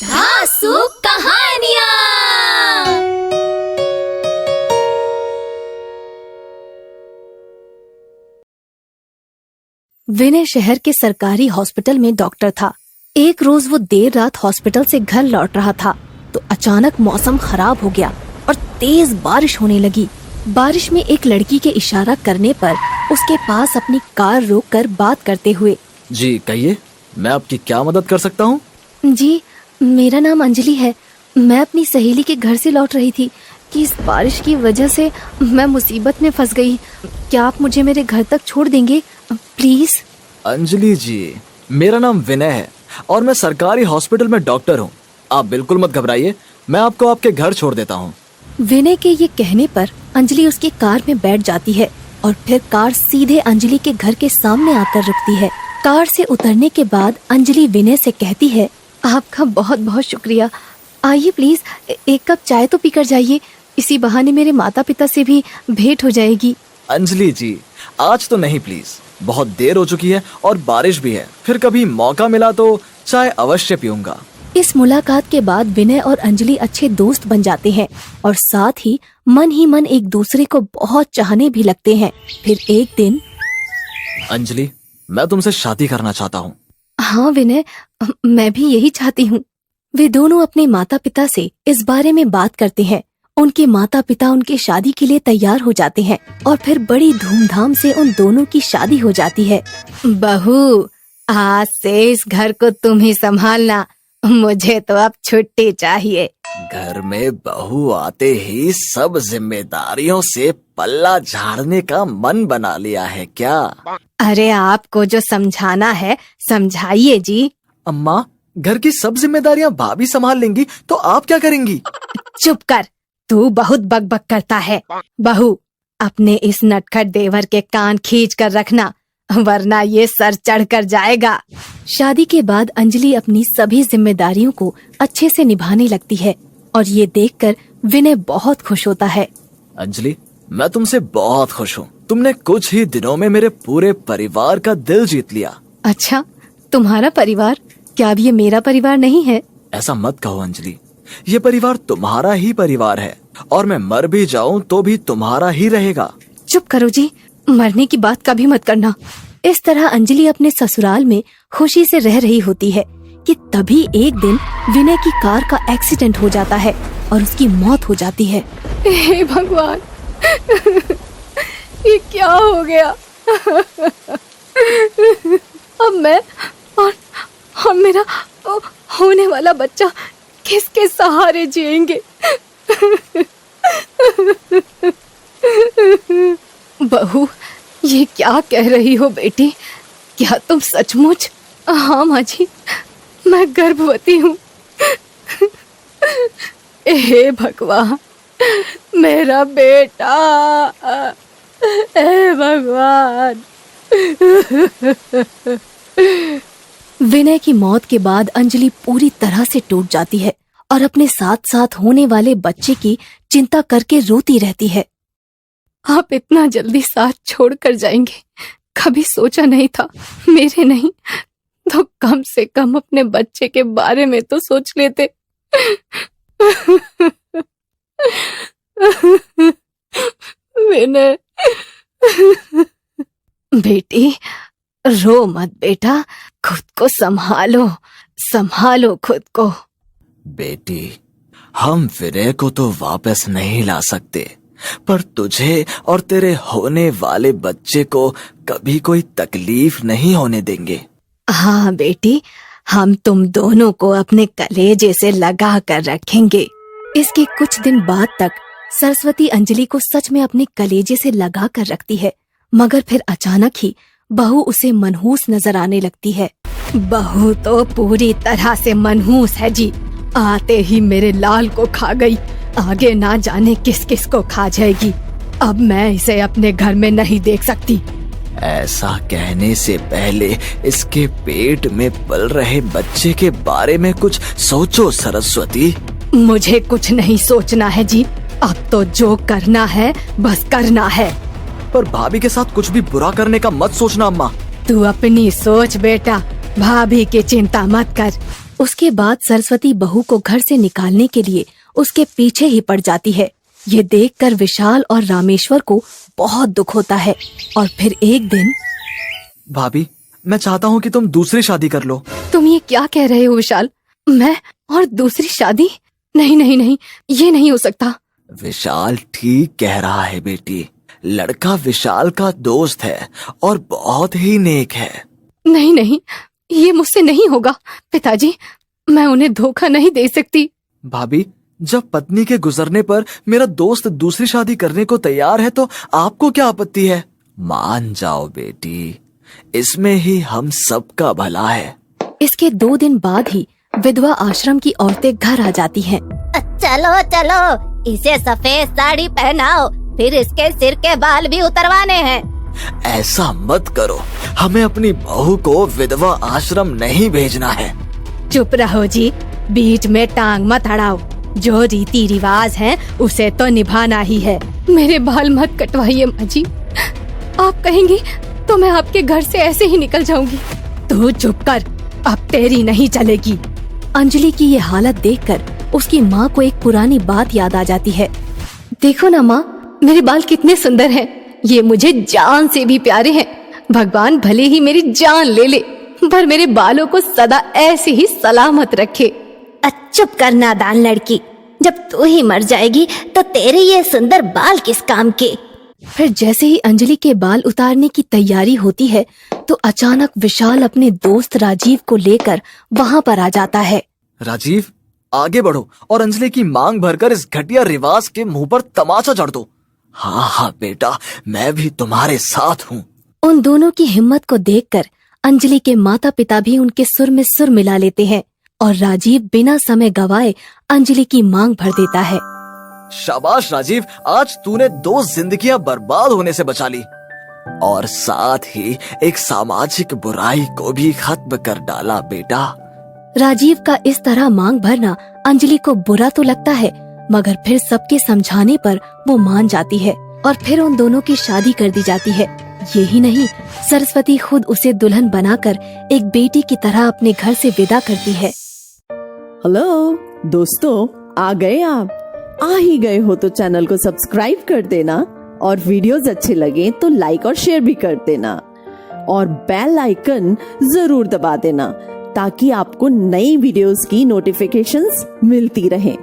धांसू कहानियाँ। विनय शहर के सरकारी हॉस्पिटल में डॉक्टर था। एक रोज वो देर रात हॉस्पिटल से घर लौट रहा था तो अचानक मौसम खराब हो गया और तेज बारिश होने लगी। बारिश में एक लड़की के इशारा करने पर उसके पास अपनी कार रोककर बात करते हुए, जी कहिए, मैं आपकी क्या मदद कर सकता हूँ? जी मेरा नाम अंजलि है। मैं अपनी सहेली के घर से लौट रही थी कि इस बारिश की वजह से मैं मुसीबत में फंस गई। क्या आप मुझे मेरे घर तक छोड़ देंगे प्लीज? अंजलि जी, मेरा नाम विनय है और मैं सरकारी हॉस्पिटल में डॉक्टर हूँ। आप बिल्कुल मत घबराइए, मैं आपको आपके घर छोड़ देता हूँ। विनय के ये कहने पर अंजलि उसकी कार में बैठ जाती है और फिर कार सीधे अंजलि के घर के सामने आकर रुकती है। कार से उतरने के बाद अंजलि विनय से कहती है, आपका बहुत बहुत शुक्रिया। आइए प्लीज एक कप चाय तो पीकर जाइए, इसी बहाने मेरे माता पिता से भी भेंट हो जाएगी। अंजलि जी, आज तो नहीं प्लीज, बहुत देर हो चुकी है और बारिश भी है। फिर कभी मौका मिला तो चाय अवश्य पीऊंगा। इस मुलाकात के बाद विनय और अंजलि अच्छे दोस्त बन जाते हैं और साथ ही मन एक दूसरे को बहुत चाहने भी लगते हैं। फिर एक दिन, अंजलि, मैं तुमसे शादी करना चाहता हूँ। हाँ विनय, मैं भी यही चाहती हूँ। वे दोनों अपने माता पिता से इस बारे में बात करते हैं। उनके माता पिता उनके शादी के लिए तैयार हो जाते हैं और फिर बड़ी धूमधाम से उन दोनों की शादी हो जाती है। बहू, आज से इस घर को तुम ही संभालना, मुझे तो अब छुट्टी चाहिए। घर में बहू आते ही सब जिम्मेदारियों से पल्ला झाड़ने का मन बना लिया है क्या? अरे आपको जो समझाना है समझाइए जी। अम्मा, घर की सब जिम्मेदारियां भाभी संभाल लेंगी तो आप क्या करेंगी? चुप कर, तू बहुत बकबक करता है। बहू, अपने इस नटखट देवर के कान खींच कर रखना, वरना ये सर चढ़ कर जाएगा। शादी के बाद अंजलि अपनी सभी जिम्मेदारियों को अच्छे से निभाने लगती है और ये देखकर विनय बहुत खुश होता है। अंजलि, मैं तुमसे बहुत खुश हूँ। तुमने कुछ ही दिनों में मेरे पूरे परिवार का दिल जीत लिया। अच्छा, तुम्हारा परिवार? क्या अब ये मेरा परिवार नहीं है? ऐसा मत कहो अंजलि, ये परिवार तुम्हारा ही परिवार है और मैं मर भी जाऊं तो भी तुम्हारा ही रहेगा। चुप करो जी, मरने की बात कभी मत करना। इस तरह अंजलि अपने ससुराल में खुशी से रह रही होती है कि तभी एक दिन विनय की कार का एक्सीडेंट हो जाता है और उसकी मौत हो जाती है। हे भगवान, ये क्या हो गया? अब मैं और मेरा होने वाला बच्चा किसके सहारे जिएंगे? बहू, ये क्या कह रही हो बेटी? क्या तुम सचमुच? हाँ माँ जी, मैं गर्भवती हूँ। हे भगवान, मेरा बेटा, हे भगवान। विनय की मौत के बाद अंजलि पूरी तरह से टूट जाती है और अपने साथ साथ होने वाले बच्चे की चिंता करके रोती रहती है। आप इतना जल्दी साथ छोड़कर जाएंगे, कभी सोचा नहीं था। मेरे नहीं तो कम से कम अपने बच्चे के बारे में तो सोच लेते। विनय, बेटी रो मत बेटा, खुद को संभालो खुद को। बेटी, हम विनय को तो वापस नहीं ला सकते, पर तुझे और तेरे होने वाले बच्चे को कभी कोई तकलीफ नहीं होने देंगे। हाँ बेटी, हम तुम दोनों को अपने कलेजे से लगा कर रखेंगे। इसके कुछ दिन बाद तक सरस्वती अंजलि को सच में अपने कलेजे से लगा कर रखती है, मगर फिर अचानक ही बहू उसे मनहूस नजर आने लगती है। बहू तो पूरी तरह से मनहूस है जी, आते ही मेरे लाल को खा गई, आगे ना जाने किस किस को खा जाएगी। अब मैं इसे अपने घर में नहीं देख सकती। ऐसा कहने से पहले इसके पेट में पल रहे बच्चे के बारे में कुछ सोचो सरस्वती। मुझे कुछ नहीं सोचना है जी, अब तो जो करना है बस करना है। पर भाभी के साथ कुछ भी बुरा करने का मत सोचना अम्मा। तू अपनी सोच बेटा, भाभी की चिंता मत कर, उसके बाद सरस्वती बहू को घर से निकालने के लिए उसके पीछे ही पड़ जाती है। ये देखकर विशाल और रामेश्वर को बहुत दुख होता है। और फिर एक दिन, भाभी, मैं चाहता हूँ कि तुम दूसरी शादी कर लो। तुम ये क्या कह रहे हो विशाल? मैं और दूसरी शादी? नहीं नहीं नहीं, ये नहीं हो सकता। विशाल ठीक कह रहा है बेटी। लड़का विशाल का दोस्त है और बहुत ही नेक है। नहीं नहीं, ये मुझसे नहीं होगा पिताजी, मैं उन्हें धोखा नहीं दे सकती। भाभी, जब पत्नी के गुजरने पर मेरा दोस्त दूसरी शादी करने को तैयार है तो आपको क्या आपत्ति है? मान जाओ बेटी, इसमें ही हम सबका भला है। इसके 2 दिन बाद ही विधवा आश्रम की औरतें घर आ जाती हैं। चलो चलो, इसे सफेद साड़ी पहनाओ, फिर इसके सिर के बाल भी उतरवाने हैं। ऐसा मत करो, हमें अपनी बहू को विधवा आश्रम नहीं भेजना है। चुप रहो जी, बीच में टांग मत अड़ाओ। जो रीति रिवाज है उसे तो निभाना ही है। मेरे बाल मत कटवाइए माँ जी, आप कहेंगी तो मैं आपके घर से ऐसे ही निकल जाऊंगी। तू चुप कर, अब तेरी नहीं चलेगी। अंजलि की ये हालत देखकर उसकी माँ को एक पुरानी बात याद आ जाती है। देखो ना माँ, मेरे बाल कितने सुंदर हैं। ये मुझे जान से भी प्यारे हैं। भगवान भले ही मेरी जान ले ले, पर मेरे बालों को सदा ऐसे ही सलामत रखे। चुप कर नादान लड़की, जब तू ही मर जाएगी तो तेरे ये सुंदर बाल किस काम के। फिर जैसे ही अंजलि के बाल उतारने की तैयारी होती है तो अचानक विशाल अपने दोस्त राजीव को लेकर वहाँ पर आ जाता है। राजीव, आगे बढ़ो और अंजलि की मांग भरकर इस घटिया रिवाज के मुंह पर तमाचा जड़ दो। हाँ हाँ बेटा, मैं भी तुम्हारे साथ हूँ। उन दोनों की हिम्मत को देखकर अंजलि के माता पिता भी उनके सुर में सुर मिला लेते हैं और राजीव बिना समय गवाए अंजलि की मांग भर देता है। शाबाश राजीव, आज तूने 2 जिंदगियां बर्बाद होने से बचा ली और साथ ही एक सामाजिक बुराई को भी खत्म कर डाला बेटा। राजीव का इस तरह मांग भरना अंजलि को बुरा तो लगता है, मगर फिर सबके समझाने पर वो मान जाती है और फिर उन दोनों की शादी कर दी जाती है। यही नहीं, सरस्वती खुद उसे दुल्हन बनाकर एक बेटी की तरह अपने घर से विदा करती है। हेलो दोस्तों, आ गए आप? आ ही गए हो तो चैनल को सब्सक्राइब कर देना और वीडियोस अच्छे लगे तो लाइक और शेयर भी कर देना और बेल आइकन जरूर दबा देना ताकि आपको नई वीडियोस की नोटिफिकेशंस मिलती रहें।